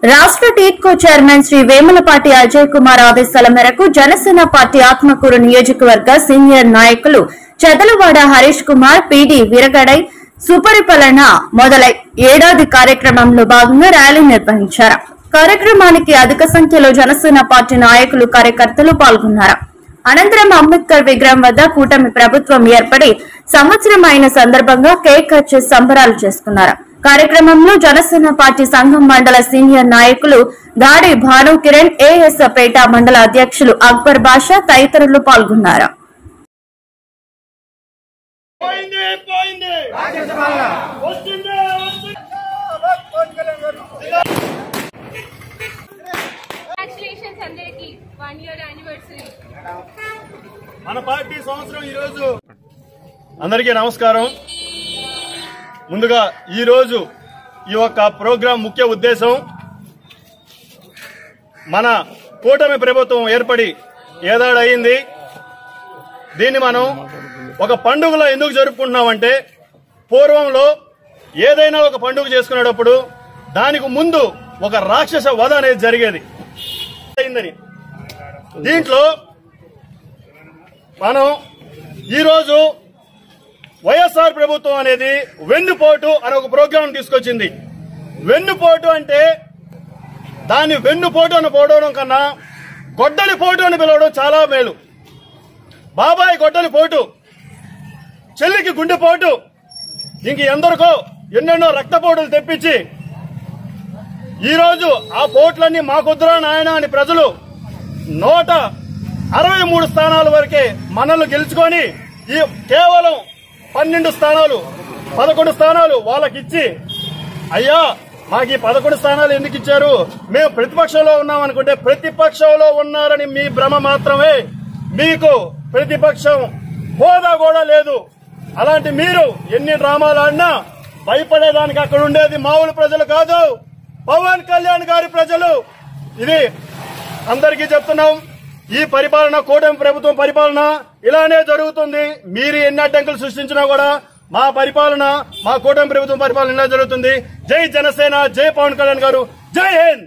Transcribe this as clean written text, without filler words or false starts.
రాష్ట్ర టీడ్కో చైర్మన్ శ్రీ వేములపాటి అజయ్ కుమార్ ఆదేశాల మేరకు జనసేన పార్టీ ఆత్మకూరు నియోజకవర్గ సీనియర్ నాయకులు చెదలవాడ హరీష్ కుమార్ పీడీ వీరగడై సుపరిపాలన మొదలై ఏడాది కార్యక్రమంలో భాగంగా ర్యాలీ నిర్వహించారు. కార్యక్రమానికి అధిక సంఖ్యలో జనసేన పార్టీ నాయకులు కార్యకర్తలు పాల్గొన్నారు. అనంతరం అంబేద్కర్ విగ్రహం వద్ద కూటమి ప్రభుత్వం ఏర్పడి సంవత్సరం అయిన సందర్భంగా కేక్ కట్ చేసి సంబరాలు చేసుకున్నారు. కార్యక్రమంలో జనసేన పార్టీ సంఘం మండల సీనియర్ నాయకులు దాడి భాను కిరణ్, ఏఎస్ పేట మండల అధ్యక్షులు అక్బర్ బాషా తదితరులు పాల్గొన్నారు. మన పార్టీ సంవత్సరం ఈ రోజు. అందరికీ నమస్కారం. ముందుగా ఈ రోజు ఈ యొక్క ప్రోగ్రాం ముఖ్య ఉద్దేశం, మన కూటమి ప్రభుత్వం ఏర్పడి ఏడాది అయింది. దీన్ని మనం ఒక పండుగలో ఎందుకు జరుపుకుంటున్నామంటే, పూర్వంలో ఏదైనా ఒక పండుగ చేసుకునేటప్పుడు దానికి ముందు ఒక రాక్షస వధ అనేది జరిగేది. దీంట్లో మనం ఈరోజు వైఎస్ఆర్ ప్రభుత్వం అనేది వెన్నుపోటు అనే ఒక ప్రోగ్రాం తీసుకొచ్చింది. వెన్నుపోటు అంటే దాన్ని వెన్నుపోటు అని పోవడం కన్నా గొడ్డలి పోటు అని పిలవడం చాలా మేలు. బాబాయ్ గొడ్డలి పోటు, చెల్లికి గుండెపోటు, ఇంక ఎందరికో ఎన్నెన్నో రక్తపోటులు తెప్పించి ఈరోజు ఆ పోట్లన్నీ మాకొద్దురా నాయన అని ప్రజలు 163 స్థానాల వరకే మనల్ని గెలుచుకొని ఈ కేవలం 12 స్థానాలు 11 స్థానాలు వాళ్ళకిచ్చి, అయ్యా మాకు ఈ 11 స్థానాలు ఎందుకు ఇచ్చారు, మేము ప్రతిపక్షంలో ఉన్నాం అనుకుంటే, ప్రతిపక్షంలో ఉన్నారని మీ భ్రమ మాత్రమే. మీకు ప్రతిపక్షం హోదా కూడా లేదు. అలాంటి మీరు ఎన్ని డ్రామాలు ఆడినా భయపడేదానికి అక్కడ ఉండేది మామూలు ప్రజలు కాదు, పవన్ కళ్యాణ్ గారి ప్రజలు. ఇది అందరికీ చెప్తున్నాం. ఈ పరిపాలన, కూటమి ప్రభుత్వం పరిపాలన ఇలానే జరుగుతుంది. మీరు ఎన్ని అడ్డంకులు సృష్టించినా కూడా మా పరిపాలన, మా కూటమి ప్రభుత్వం పరిపాలన ఇలా జరుగుతుంది. జై జనసేన, జై పవన్ కళ్యాణ్ గారు, జై హింద్.